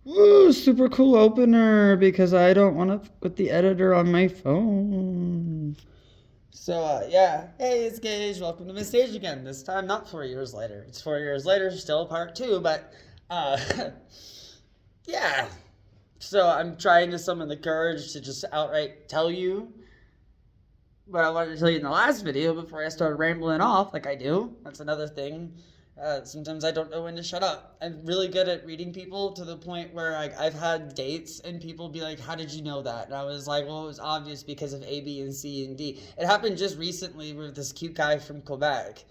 Woo, super cool opener because I don't want to put the editor on my phone. So, yeah. Hey, it's Gage. Welcome to my stage again. This time, not 4 years later. It's 4 years later, still part two, but, uh, yeah. So, I'm trying to summon the courage to just outright tell you what I wanted to tell you in the last video before I started rambling off like I do. That's another thing. Sometimes I don't know when to shut up. I'm really good at reading people to the point where I've had dates and people be like, "How did you know that?" And I was like, "Well, it was obvious because of A, B, and C and D." It happened just recently with this cute guy from Quebec.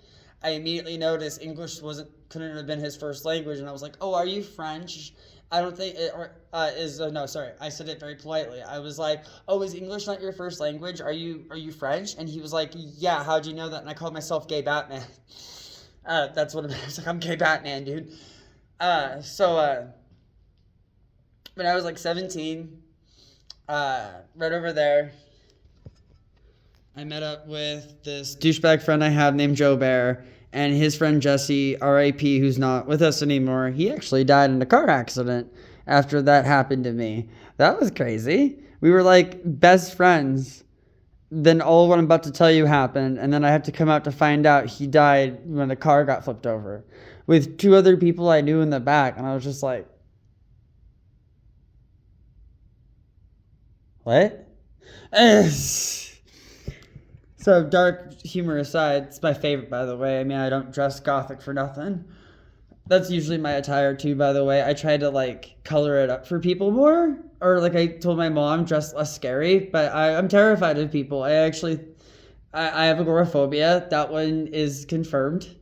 I immediately noticed English wasn't couldn't have been his first language, and I was like, "Oh, are you French?" I don't think it or is no, sorry. I said it very politely. I was like, "Oh, is English not your first language? Are you French?" And he was like, "Yeah, how'd you know that?" And I called myself Gay Batman. That's what I was like. I'm Gay Batman, dude. So when I was like 17, right over there, I met up with this douchebag friend I have named Joe Bear, and his friend Jesse, R.I.P., who's not with us anymore. He actually died in a car accident after that happened to me. That was crazy. We were like best friends. Then all what I'm about to tell you happened, and then I had to come out to find out he died when the car got flipped over with two other people I knew in the back, and I was just like, what? So, dark humor aside, it's my favorite, by the way. I mean, I don't dress gothic for nothing. That's usually my attire too, by the way. I try to like color it up for people more, or like I told my mom, dress less scary. But I'm terrified of people. I have agoraphobia. That one is confirmed.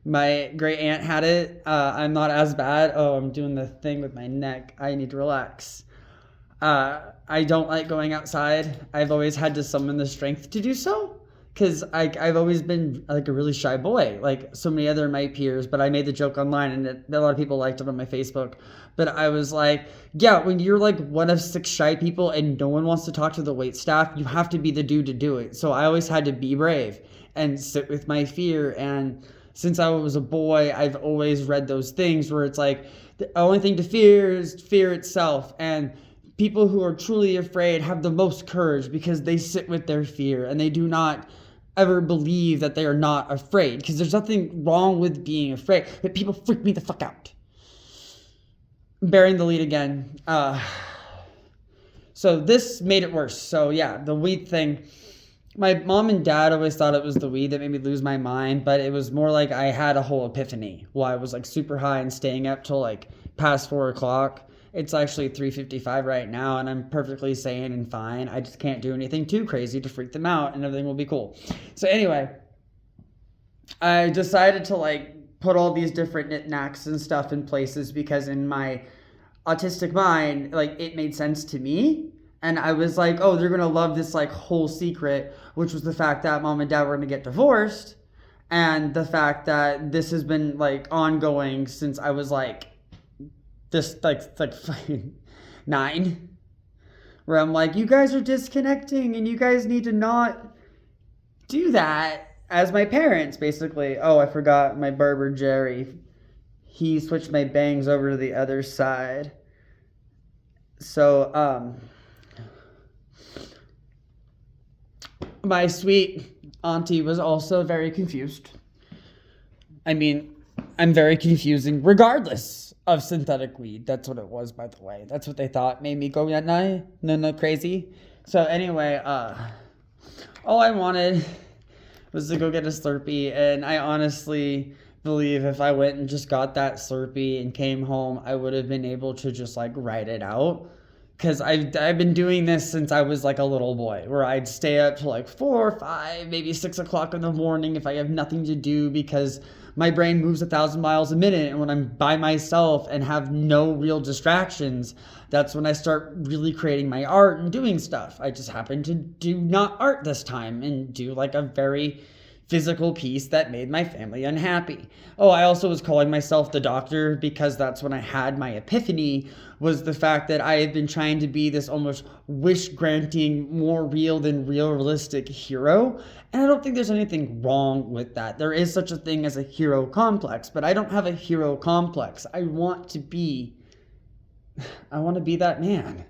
My great aunt had it. I'm not as bad. Oh, I'm doing the thing with my neck. I need to relax. I don't like going outside. I've always had to summon the strength to do so because I've always been like a really shy boy, like so many other of my peers. But I made the joke online, and a lot of people liked it on my Facebook. But I was like, yeah, when you're like one of six shy people and no one wants to talk to the wait staff, you have to be the dude to do it. So I always had to be brave and sit with my fear. And since I was a boy, I've always read those things where it's like the only thing to fear is fear itself. And people who are truly afraid have the most courage because they sit with their fear and they do not ever believe that they are not afraid, because there's nothing wrong with being afraid, but people freak me the fuck out. Bearing the lead again. So this made it worse. So yeah, the weed thing. My mom and dad always thought it was the weed that made me lose my mind, but it was more like I had a whole epiphany while I was like super high and staying up till like past 4 o'clock. It's actually 3:55 right now, and I'm perfectly sane and fine. I just can't do anything too crazy to freak them out, and everything will be cool. So anyway, I decided to like put all these different knickknacks and stuff in places because in my autistic mind, like it made sense to me. And I was like, oh, they're gonna love this like whole secret, which was the fact that mom and dad were gonna get divorced, and the fact that this has been like ongoing since I was like this like fucking 9. Where I'm like, you guys are disconnecting and you guys need to not do that as my parents, basically. Oh, I forgot my barber Jerry. He switched my bangs over to the other side. So, my sweet auntie was also very confused. I mean, I'm very confusing regardless of synthetic weed. That's what it was, by the way. That's what they thought made me go no crazy. So anyway, all I wanted was to go get a Slurpee, and I honestly believe if I went and just got that Slurpee and came home, I would have been able to just like write it out. Because I've been doing this since I was like a little boy, where I'd stay up till like 4 or 5, maybe 6 o'clock in the morning if I have nothing to do, because my brain moves 1,000 miles a minute. And when I'm by myself and have no real distractions, that's when I start really creating my art and doing stuff. I just happened to do not art this time and do like a very physical piece that made my family unhappy. Oh, I also was calling myself the doctor because that's when I had my epiphany, was the fact that I had been trying to be this almost wish granting, more real than realistic hero. And I don't think there's anything wrong with that. There is such a thing as a hero complex, but I don't have a hero complex. I want to be I want to be that man.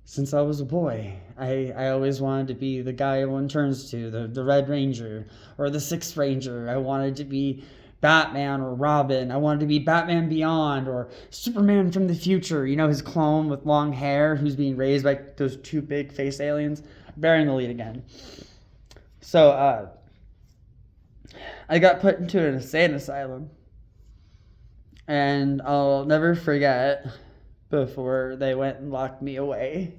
Since I was a boy, I always wanted to be the guy everyone turns to, the Red Ranger or the Sixth Ranger. I wanted to be Batman or Robin. I wanted to be Batman Beyond or Superman from the future. You know, his clone with long hair who's being raised by those two big face aliens. Bearing the lead again. So, I got put into an insane asylum. And I'll never forget before they went and locked me away.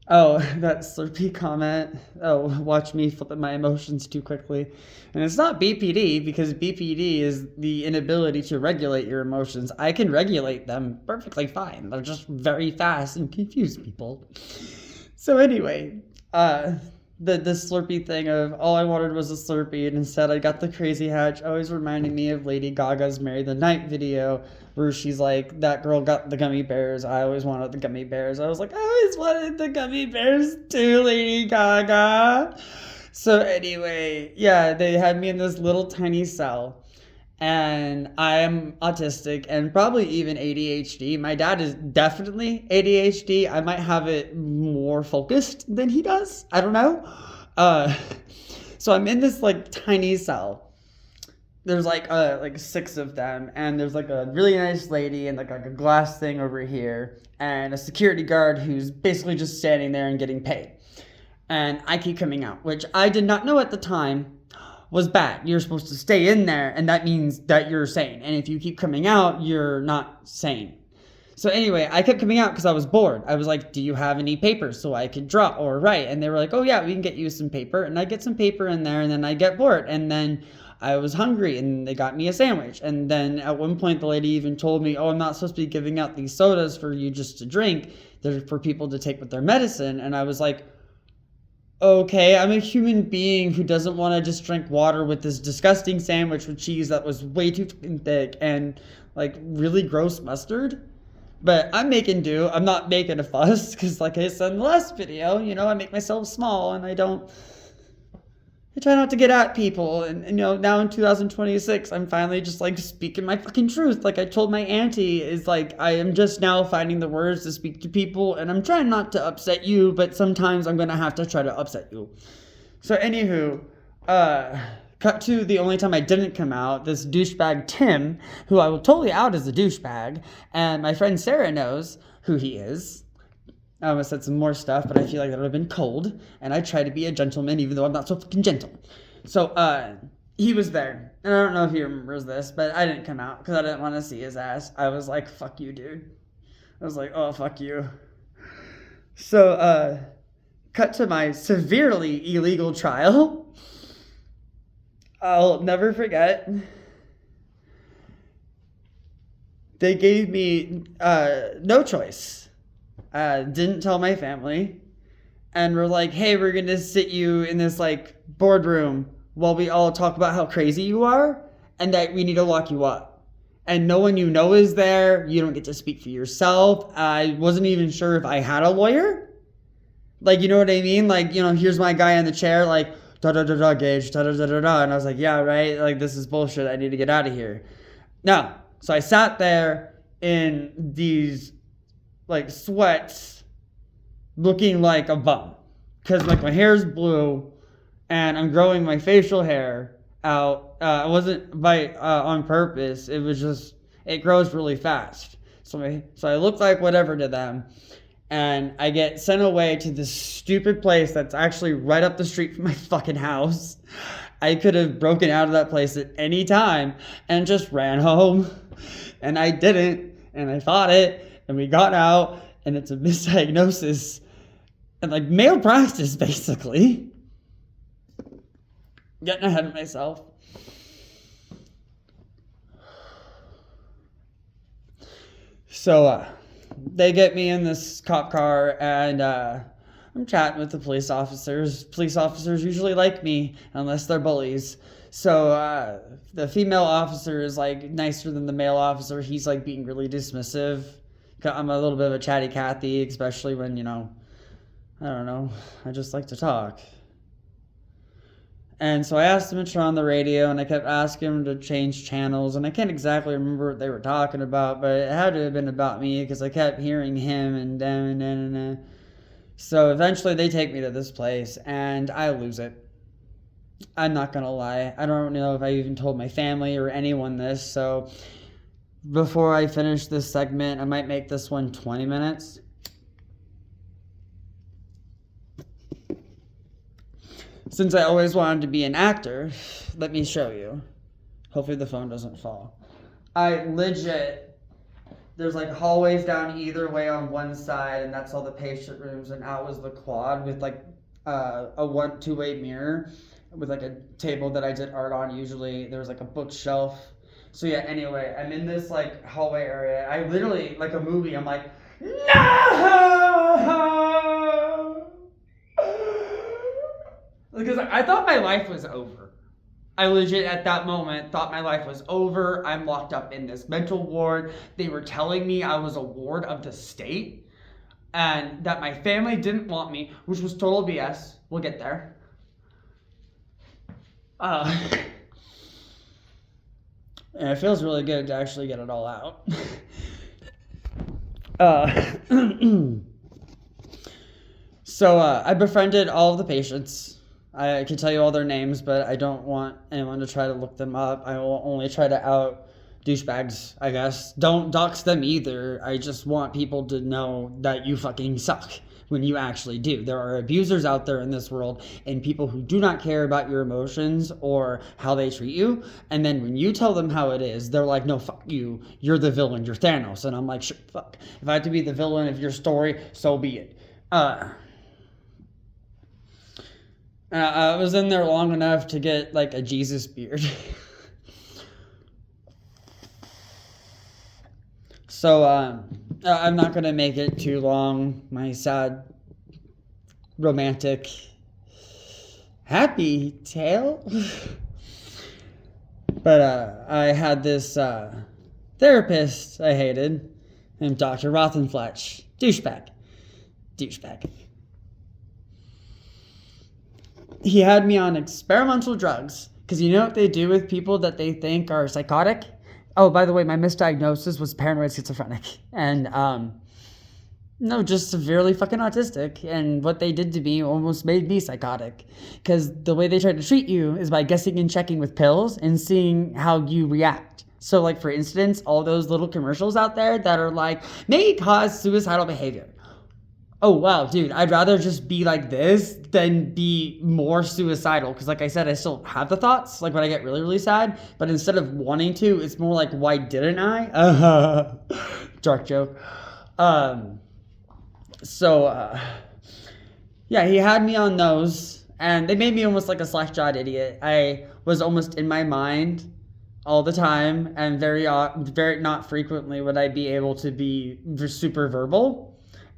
Oh, that Slurpee comment. Oh, watch me flip my emotions too quickly. And it's not BPD, because BPD is the inability to regulate your emotions. I can regulate them perfectly fine. They're just very fast and confuse people. So anyway, the Slurpee thing of all I wanted was a Slurpee, and instead I got the Crazy Hatch, always reminding me of Lady Gaga's Marry the Night video, where she's like, that girl got the gummy bears, I always wanted the gummy bears. I was like, I always wanted the gummy bears too, Lady Gaga. So anyway, yeah, they had me in this little tiny cell. And I'm autistic and probably even ADHD. My dad is definitely ADHD. I might have it more focused than he does. I don't know. So I'm in this like tiny cell. There's like 6 of them, and there's like a really nice lady and like a glass thing over here, and a security guard who's basically just standing there and getting paid. And I keep coming out, which I did not know at the time was bad. You're supposed to stay in there, and that means that you're sane. And if you keep coming out, you're not sane. So anyway, I kept coming out because I was bored. I was like, do you have any papers so I could draw or write? And they were like, oh yeah, we can get you some paper. And I get some paper in there, and then I get bored. And then I was hungry, and they got me a sandwich. And then at one point, the lady even told me, oh, I'm not supposed to be giving out these sodas for you just to drink. They're for people to take with their medicine. And I was like, okay, I'm a human being who doesn't want to just drink water with this disgusting sandwich with cheese that was way too thick and like really gross mustard. But I'm making do. I'm not making a fuss because, like I said in the last video, you know, I make myself small and I try not to get at people. And you know, now in 2026, I'm finally just like speaking my fucking truth. Like I told my auntie, is like, I am just now finding the words to speak to people, and I'm trying not to upset you, but sometimes I'm gonna have to try to upset you. So anywho, cut to the only time I didn't come out, this douchebag Tim, who I will totally out as a douchebag, and my friend Sarah knows who he is. I almost said some more stuff, but I feel like that would have been cold, and I try to be a gentleman even though I'm not so fucking gentle. So, he was there, and I don't know if he remembers this, but I didn't come out because I didn't want to see his ass. I was like, fuck you, dude. I was like, oh, fuck you. So, cut to my severely illegal trial. I'll never forget. They gave me no choice. Didn't tell my family, and we're like, hey, we're gonna sit you in this like boardroom while we all talk about how crazy you are and that we need to lock you up, and no one you know is there. You don't get to speak for yourself. I wasn't even sure if I had a lawyer, like, you know what I mean, like, you know, here's my guy in the chair like da da da da Gage da da da da da, and I was like, yeah, right, like this is bullshit, I need to get out of here. No. So I sat there in these like sweats, looking like a bum, because like my hair's blue and I'm growing my facial hair out. It wasn't on purpose. It was just, it grows really fast. So I look like whatever to them, and I get sent away to this stupid place that's actually right up the street from my fucking house. I could have broken out of that place at any time and just ran home, and I didn't, and I fought it. And we got out, and it's a misdiagnosis and like malpractice, basically. Getting ahead of myself. So they get me in this cop car, and I'm chatting with the police officers. Police officers usually like me unless they're bullies. So the female officer is like nicer than the male officer. He's like being really dismissive. I'm a little bit of a chatty Cathy, especially when, you know, I don't know, I just like to talk. And so I asked him to turn on the radio, and I kept asking him to change channels, and I can't exactly remember what they were talking about, but it had to have been about me because I kept hearing him and them and then and then. So eventually they take me to this place, and I lose it. I'm not gonna lie. I don't know if I even told my family or anyone this, so before I finish this segment, I might make this one 20 minutes. Since I always wanted to be an actor, let me show you. Hopefully the phone doesn't fall. I legit, there's like hallways down either way on one side, and that's all the patient rooms, and out was the quad with like a two-way mirror with like a table that I did art on. Usually there's like a bookshelf. So yeah, anyway, I'm in this like hallway area. I literally, like a movie, I'm like, no! Because I thought my life was over. I legit, at that moment, thought my life was over. I'm locked up in this mental ward. They were telling me I was a ward of the state and that my family didn't want me, which was total BS. We'll get there. And it feels really good to actually get it all out. So I befriended all of the patients. I can tell you all their names, but I don't want anyone to try to look them up. I will only try to out douchebags, I guess. Don't dox them either. I just want people to know that you fucking suck when you actually do. There are abusers out there in this world and people who do not care about your emotions or how they treat you. And then when you tell them how it is, they're like, no, fuck you. You're the villain. You're Thanos. And I'm like, sure, fuck. If I have to be the villain of your story, so be it. I was in there long enough to get like a Jesus beard. So I'm not going to make it too long. My sad, romantic, happy tale. But I had this therapist I hated named Dr. Rothenfletch. Douchebag. He had me on experimental drugs. Because you know what they do with people that they think are psychotic? Oh, by the way, my misdiagnosis was paranoid schizophrenic. And, no, just severely fucking autistic. And what they did to me almost made me psychotic. Because the way they try to treat you is by guessing and checking with pills and seeing how you react. So, like, for instance, all those little commercials out there that are like, may cause suicidal behavior. Oh, wow, dude, I'd rather just be like this than be more suicidal. Because like I said, I still have the thoughts, like when I get really, really sad. But instead of wanting to, it's more like, why didn't I? Dark joke. Yeah, he had me on those. And they made me almost like a slack-jawed idiot. I was almost in my mind all the time. And very not frequently would I be able to be super verbal.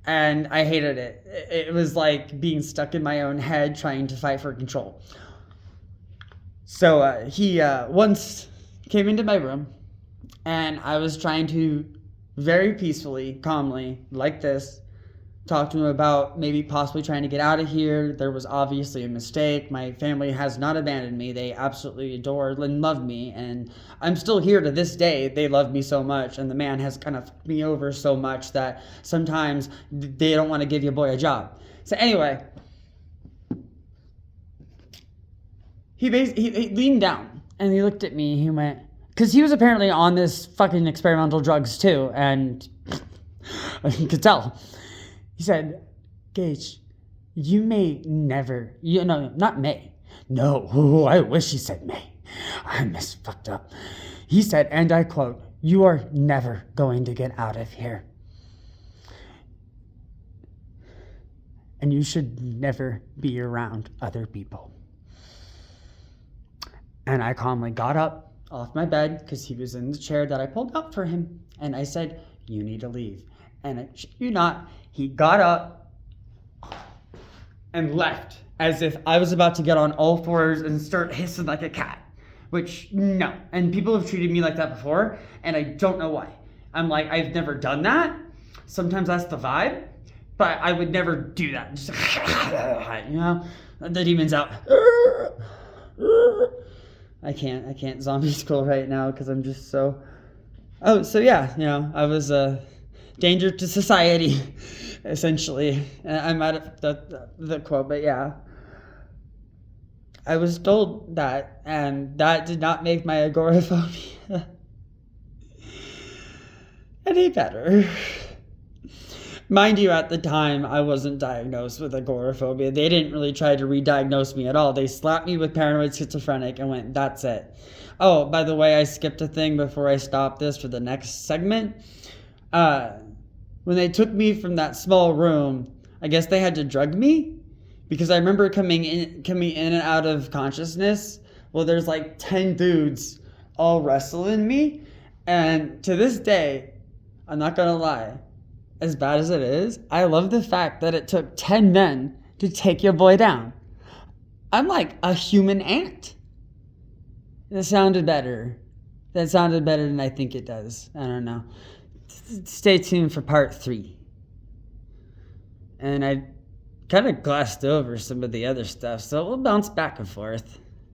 And I hated it. It was like being stuck in my own head trying to fight for control. So he once came into my room, and I was trying to very peacefully, calmly, like this, talk to him about maybe possibly trying to get out of here. There was obviously a mistake. My family has not abandoned me. They absolutely adore and love me. And I'm still here to this day. They love me so much. And the man has kind of fucked me over so much that sometimes they don't want to give your boy a job. So anyway, he leaned down and he looked at me. He went, because he was apparently on this fucking experimental drugs too. And you could tell. He said, Gage, you may never, not may. No, I wish he said may. I fucked up. He said, and I quote, you are never going to get out of here. And you should never be around other people. And I calmly got up off my bed because he was in the chair that I pulled up for him. And I said, you need to leave. And I shit you not, he got up and left as if I was about to get on all fours and start hissing like a cat. Which, no. And people have treated me like that before, and I don't know why. I'm like, I've never done that. Sometimes that's the vibe, but I would never do that. Just, the demon's out. I can't zombie scroll right now because I'm just so. Oh, so yeah, I was a danger to society, essentially. I'm out of the quote, but yeah. I was told that, and that did not make my agoraphobia any better. Mind you, at the time, I wasn't diagnosed with agoraphobia. They didn't really try to re-diagnose me at all. They slapped me with paranoid schizophrenic and went, that's it. Oh, by the way, I skipped a thing before I stopped this for the next segment. When they took me from that small room, I guess they had to drug me, because I remember coming in and out of consciousness. Well, there's like 10 dudes all wrestling me, and to this day, I'm not gonna lie, as bad as it is, I love the fact that it took 10 men to take your boy down. I'm like a human ant. That sounded better. That sounded better than I think it does. I don't know. Stay tuned for part 3. And I kind of glossed over some of the other stuff, so we'll bounce back and forth.